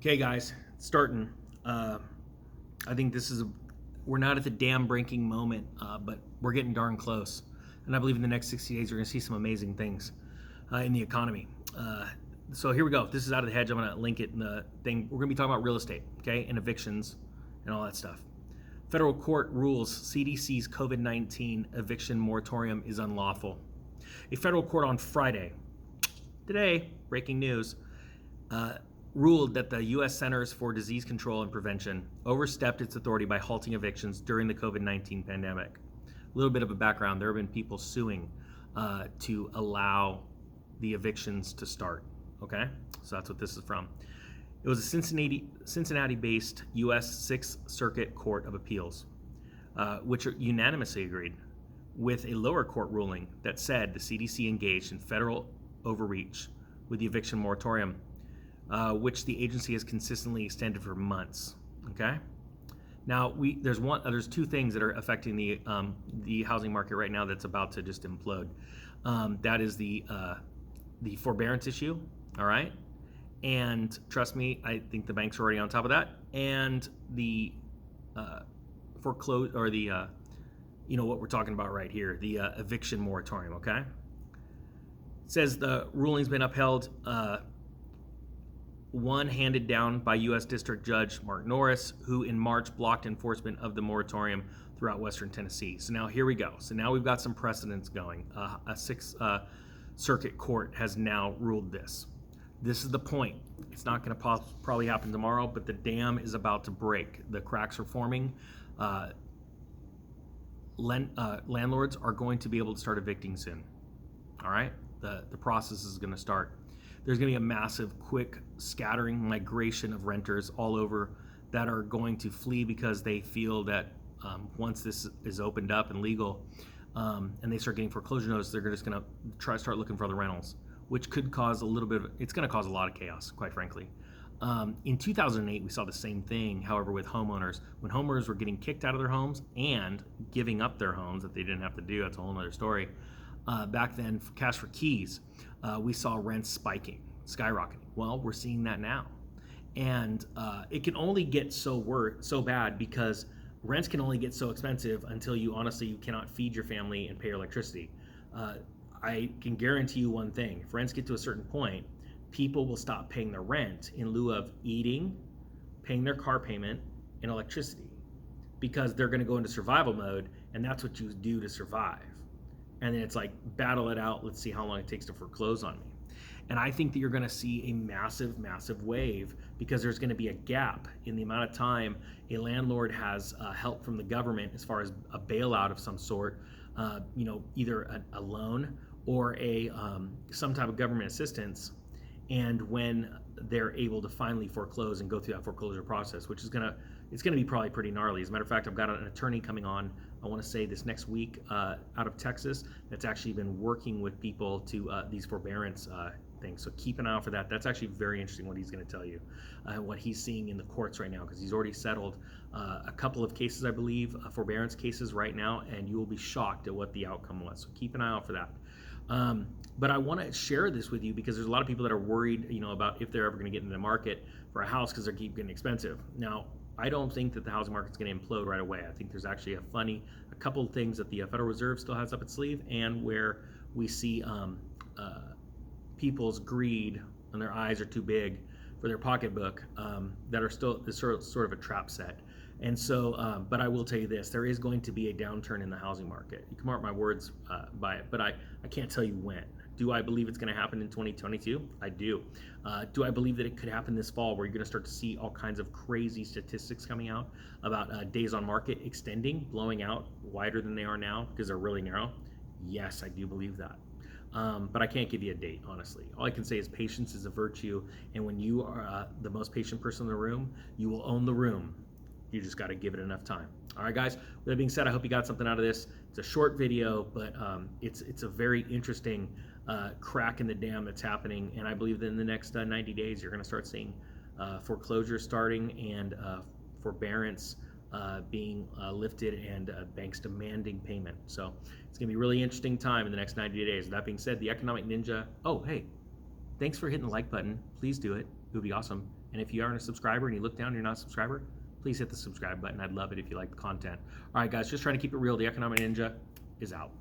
Okay, guys, starting. I think we're not at the dam breaking moment, but we're getting darn close. And I believe in the next 60 days, we're going to see some amazing things in the economy. So here we go. This is Out of the Hedge. I'm going to link it in the thing. We're going to be talking about real estate, okay, and evictions and all that stuff. Federal court rules CDC's COVID-19 eviction moratorium is unlawful. A federal court on Friday, today, breaking news, ruled that the U.S. Centers for Disease Control and Prevention overstepped its authority by halting evictions during the COVID-19 pandemic. A little bit of a background, there have been people suing to allow the evictions to start, okay? So that's what this is from. It was a Cincinnati-based U.S. Sixth Circuit Court of Appeals, which unanimously agreed with a lower court ruling that said the CDC engaged in federal overreach with the eviction moratorium, which the agency has consistently extended for months. Okay. Now there's two things that are affecting the housing market right now that's about to just implode. That is the forbearance issue. All right. And trust me, I think the banks are already on top of that. And the foreclosure, or the what we're talking about right here, the eviction moratorium. Okay. It says the ruling's been upheld. One handed down by U.S. District Judge Mark Norris, who in March blocked enforcement of the moratorium throughout Western Tennessee. So now here we go. So now we've got some precedents going. A Sixth Circuit Court has now ruled this. This is the point. It's not going to probably happen tomorrow, but the dam is about to break. The cracks are forming. Landlords are going to be able to start evicting soon. All right? The process is going to start. There's going to be a massive, quick scattering migration of renters all over that are going to flee because they feel that once this is opened up and legal, and they start getting foreclosure notices, they're just going to start looking for other rentals, which could cause it's going to cause a lot of chaos, quite frankly. In 2008, we saw the same thing, however, with homeowners. When homeowners were getting kicked out of their homes and giving up their homes that they didn't have to do, that's a whole other story. Back then, for cash for keys, we saw rents skyrocketing. Well, we're seeing that now. And it can only get so bad because rents can only get so expensive until you cannot feed your family and pay your electricity. I can guarantee you one thing. If rents get to a certain point, people will stop paying their rent in lieu of eating, paying their car payment, and electricity, because they're going to go into survival mode, and that's what you do to survive. And then it's like, battle it out. Let's see how long it takes to foreclose on me. And I think that you're going to see a massive, massive wave, because there's going to be a gap in the amount of time a landlord has help from the government as far as a bailout of some sort, either a loan or some type of government assistance. And when they're able to finally foreclose and go through that foreclosure process, which is it's gonna be probably pretty gnarly. As a matter of fact, I've got an attorney coming on, I want to say this next week, out of Texas, that's actually been working with people to these forbearance things. So keep an eye out for that. That's actually very interesting what he's going to tell you, what he's seeing in the courts right now, because he's already settled a couple of cases, I believe, forbearance cases right now, and you will be shocked at what the outcome was. So keep an eye out for that. But I want to share this with you because there's a lot of people that are worried, about if they're ever going to get into the market for a house because they keep getting expensive. Now, I don't think that the housing market's going to implode right away. I think there's actually a couple of things that the Federal Reserve still has up its sleeve, and where we see people's greed and their eyes are too big for their pocketbook, that are still sort of a trap set. And so, but I will tell you this, there is going to be a downturn in the housing market. You can mark my words by it, but I can't tell you when. Do I believe it's going to happen in 2022? I do. Do I believe that it could happen this fall, where you're going to start to see all kinds of crazy statistics coming out about days on market extending, blowing out wider than they are now because they're really narrow? Yes, I do believe that. But I can't give you a date, honestly. All I can say is patience is a virtue, and when you are the most patient person in the room, you will own the room. You just got to give it enough time. All right, guys. With that being said, I hope you got something out of this. It's a short video, but it's a very interesting crack in the dam that's happening, and I believe that in the next 90 days, you're going to start seeing foreclosure starting and forbearance being lifted, and banks demanding payment. So it's going to be a really interesting time in the next 90 days. With that being said, the Economic Ninja. Oh, hey, thanks for hitting the like button. Please do it. It would be awesome. And if you aren't a subscriber and you look down and you're not a subscriber, please hit the subscribe button. I'd love it if you like the content. All right, guys, just trying to keep it real. The Economic Ninja is out.